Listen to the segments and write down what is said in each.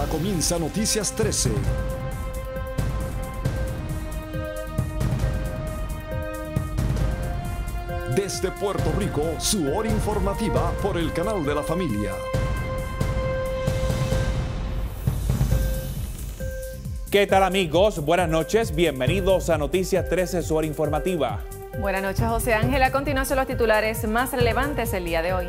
comienza Noticias 13. Desde Puerto Rico, su hora informativa por el canal de la familia. ¿Qué tal, amigos? Buenas noches, bienvenidos a Noticias 13, su hora informativa. Buenas noches, José Ángel. A continuación, los titulares más relevantes el día de hoy.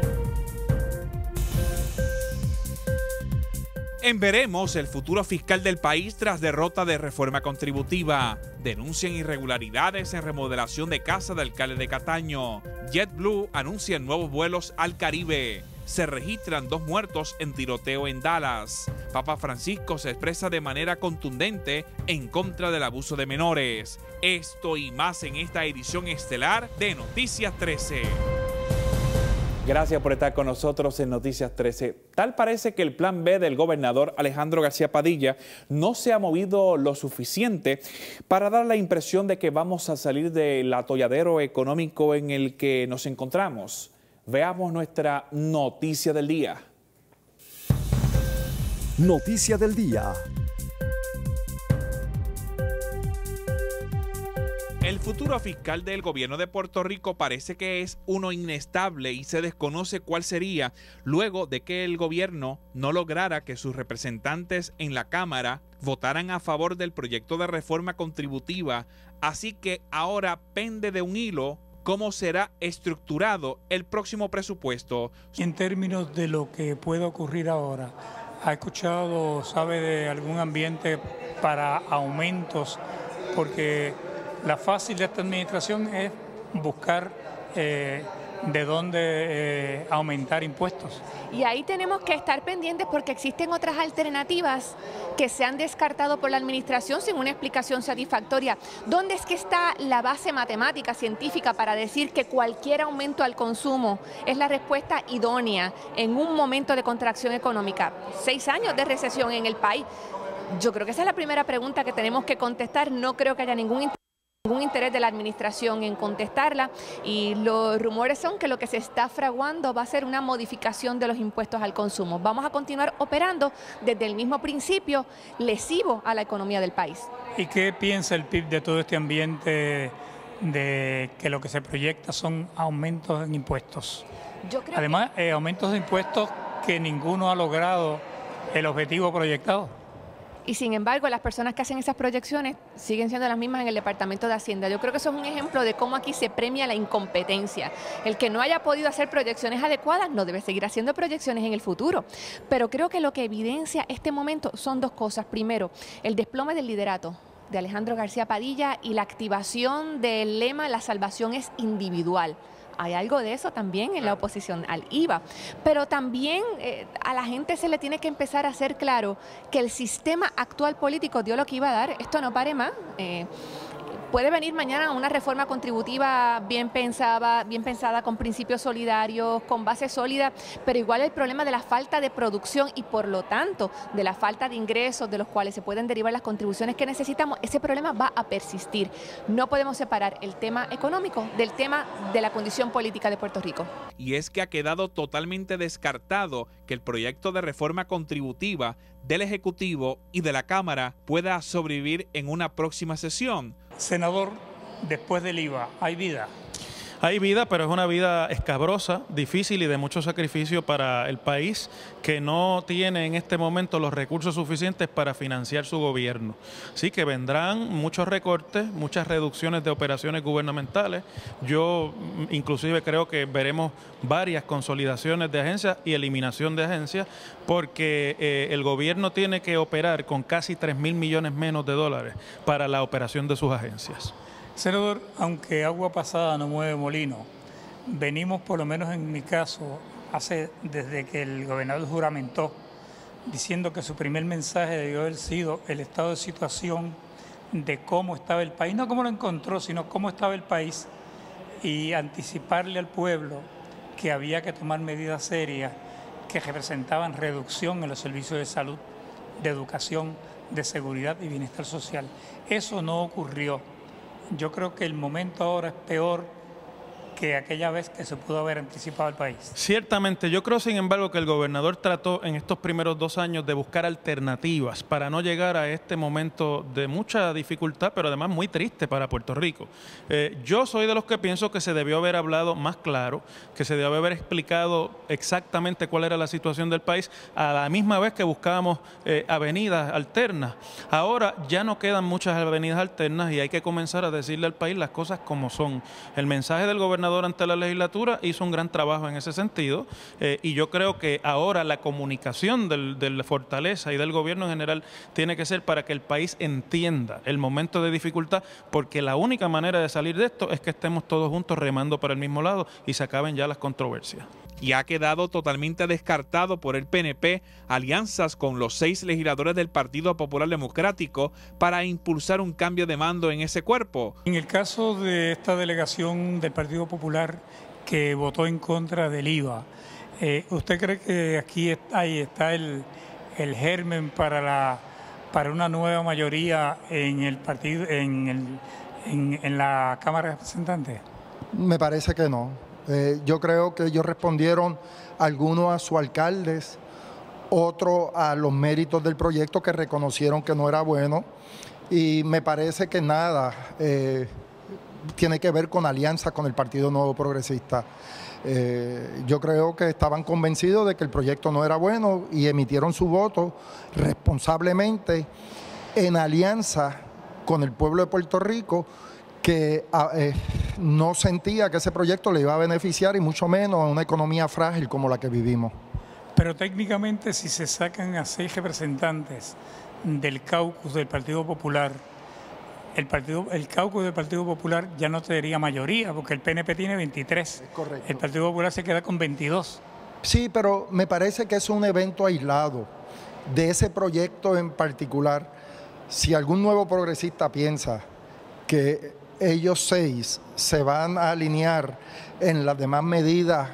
En veremos el futuro fiscal del país tras derrota de reforma contributiva. Denuncian irregularidades en remodelación de casa de alcalde de Cataño. JetBlue anuncia nuevos vuelos al Caribe. Se registran 2 muertos en tiroteo en Dallas. Papa Francisco se expresa de manera contundente en contra del abuso de menores. Esto y más en esta edición estelar de Noticias 13. Gracias por estar con nosotros en Noticias 13. Tal parece que el plan B del gobernador Alejandro García Padilla no se ha movido lo suficiente para dar la impresión de que vamos a salir del atolladero económico en el que nos encontramos. Veamos nuestra noticia del día. Noticia del día. El futuro fiscal del gobierno de Puerto Rico parece que es uno inestable y se desconoce cuál sería luego de que el gobierno no lograra que sus representantes en la Cámara votaran a favor del proyecto de reforma contributiva. Así que ahora pende de un hilo cómo será estructurado el próximo presupuesto. En términos de lo que puede ocurrir ahora, ¿ha escuchado, sabe de algún ambiente para aumentos? Porque la fácil de esta administración es buscar de dónde aumentar impuestos. Y ahí tenemos que estar pendientes porque existen otras alternativas que se han descartado por la administración sin una explicación satisfactoria. ¿Dónde es que está la base matemática, científica para decir que cualquier aumento al consumo es la respuesta idónea en un momento de contracción económica? 6 años de recesión en el país. Yo creo que esa es la primera pregunta que tenemos que contestar. No creo que haya ningún interés de la administración en contestarla, y los rumores son que lo que se está fraguando va a ser una modificación de los impuestos al consumo. Vamos a continuar operando desde el mismo principio lesivo a la economía del país. ¿Y qué piensa el PIB de todo este ambiente de que lo que se proyecta son aumentos en impuestos? Yo creo Además, aumentos de impuestos que ninguno ha logrado el objetivo proyectado. Y sin embargo, las personas que hacen esas proyecciones siguen siendo las mismas en el Departamento de Hacienda. Yo creo que eso es un ejemplo de cómo aquí se premia la incompetencia. El que no haya podido hacer proyecciones adecuadas no debe seguir haciendo proyecciones en el futuro. Pero creo que lo que evidencia este momento son 2 cosas. Primero, el desplome del liderato de Alejandro García Padilla y la activación del lema "la salvación es individual". Hay algo de eso también en la oposición al IVA, pero también a la gente se le tiene que empezar a hacer claro que el sistema actual político dio lo que iba a dar. Esto no pare más. Puede venir mañana una reforma contributiva bien pensada, con principios solidarios, con base sólida, pero igual el problema de la falta de producción y por lo tanto de la falta de ingresos de los cuales se pueden derivar las contribuciones que necesitamos, ese problema va a persistir. No podemos separar el tema económico del tema de la condición política de Puerto Rico. Y es que ha quedado totalmente descartado que el proyecto de reforma contributiva del Ejecutivo y de la Cámara pueda sobrevivir en una próxima sesión. Senador, después del IVA, ¿hay vida? Hay vida, pero es una vida escabrosa, difícil y de mucho sacrificio para el país, que no tiene en este momento los recursos suficientes para financiar su gobierno. Así que vendrán muchos recortes, muchas reducciones de operaciones gubernamentales. Yo inclusive creo que veremos varias consolidaciones de agencias y eliminación de agencias, porque el gobierno tiene que operar con casi 3.000 millones menos de dólares para la operación de sus agencias. Senador, aunque agua pasada no mueve molino, venimos, por lo menos en mi caso, desde que el gobernador juramentó, diciendo que su primer mensaje debió haber sido el estado de situación de cómo estaba el país, no cómo lo encontró, sino cómo estaba el país, y anticiparle al pueblo que había que tomar medidas serias que representaban reducción en los servicios de salud, de educación, de seguridad y bienestar social. Eso no ocurrió. Yo creo que el momento ahora es peor que aquella vez que se pudo haber anticipado al país. Ciertamente, yo creo sin embargo que el gobernador trató en estos primeros 2 años de buscar alternativas para no llegar a este momento de mucha dificultad, pero además muy triste para Puerto Rico. Yo soy de los que pienso que se debió haber hablado más claro, que se debió haber explicado exactamente cuál era la situación del país, a la misma vez que buscábamos avenidas alternas. Ahora ya no quedan muchas avenidas alternas y hay que comenzar a decirle al país las cosas como son. El mensaje del gobernador ante la legislatura hizo un gran trabajo en ese sentido y yo creo que ahora la comunicación de Fortaleza y del gobierno en general tiene que ser para que el país entienda el momento de dificultad, porque la única manera de salir de esto es que estemos todos juntos remando para el mismo lado y se acaben ya las controversias. Y ha quedado totalmente descartado por el PNP alianzas con los 6 legisladores del Partido Popular Democrático para impulsar un cambio de mando en ese cuerpo. En el caso de esta delegación del Partido Popular que votó en contra del IVA, ¿usted cree que aquí está el germen para una nueva mayoría en el partido, en la Cámara de Representantes? Me parece que no. Yo creo que ellos respondieron, algunos a sus alcaldes, otros a los méritos del proyecto que reconocieron que no era bueno, y me parece que nada tiene que ver con alianza con el Partido Nuevo Progresista. Yo creo que estaban convencidos de que el proyecto no era bueno y emitieron su voto responsablemente en alianza con el pueblo de Puerto Rico, que no sentía que ese proyecto le iba a beneficiar y mucho menos a una economía frágil como la que vivimos. Pero técnicamente, si se sacan a 6 representantes del caucus del Partido Popular, el caucus del Partido Popular ya no tendría mayoría, porque el PNP tiene 23. Es correcto. El Partido Popular se queda con 22. Sí, pero me parece que es un evento aislado de ese proyecto en particular. Si algún nuevo progresista piensa que ellos 6 se van a alinear en las demás medidas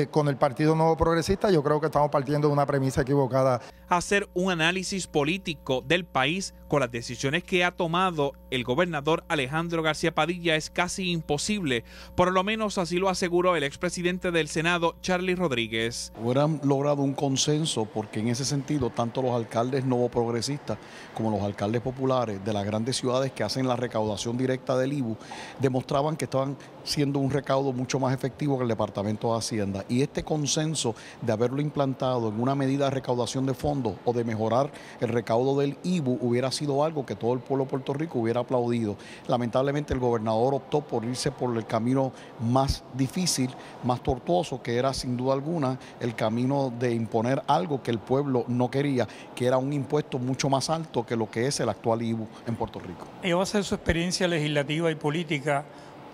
con el Partido Nuevo Progresista, yo creo que estamos partiendo de una premisa equivocada. Hacer un análisis político del país con las decisiones que ha tomado el gobernador Alejandro García Padilla es casi imposible, por lo menos así lo aseguró el expresidente del Senado, Charlie Rodríguez. Hubieran logrado un consenso porque en ese sentido tanto los alcaldes nuevo progresistas como los alcaldes populares de las grandes ciudades que hacen la recaudación directa del IVU demostraban que estaban siendo un recaudo mucho más efectivo que el Departamento de Hacienda, y este consenso de haberlo implantado en una medida de recaudación de fondos o de mejorar el recaudo del IVU hubiera sido algo que todo el pueblo de Puerto Rico hubiera aplaudido. Lamentablemente el gobernador optó por irse por el camino más difícil, más tortuoso, que era sin duda alguna el camino de imponer algo que el pueblo no quería, que era un impuesto mucho más alto que lo que es el actual IVU en Puerto Rico. Y va a ser su experiencia legislativa y política.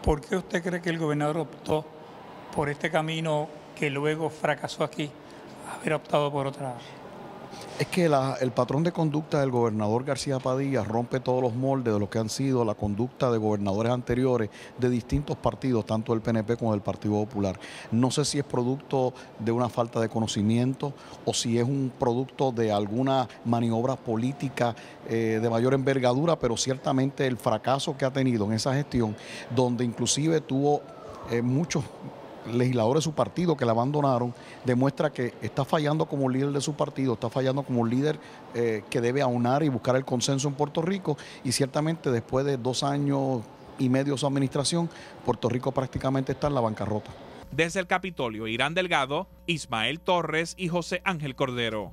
¿Por qué usted cree que el gobernador optó por este camino que luego fracasó aquí, haber optado por otra? Es que el patrón de conducta del gobernador García Padilla rompe todos los moldes de lo que han sido la conducta de gobernadores anteriores de distintos partidos, tanto del PNP como del Partido Popular. No sé si es producto de una falta de conocimiento o si es un producto de alguna maniobra política de mayor envergadura, pero ciertamente el fracaso que ha tenido en esa gestión, donde inclusive tuvo muchos legisladores de su partido que la abandonaron, demuestra que está fallando como líder de su partido, está fallando como líder que debe aunar y buscar el consenso en Puerto Rico, y ciertamente después de 2 años y medio de su administración, Puerto Rico prácticamente está en la bancarrota. Desde el Capitolio, Irán Delgado, Ismael Torres y José Ángel Cordero.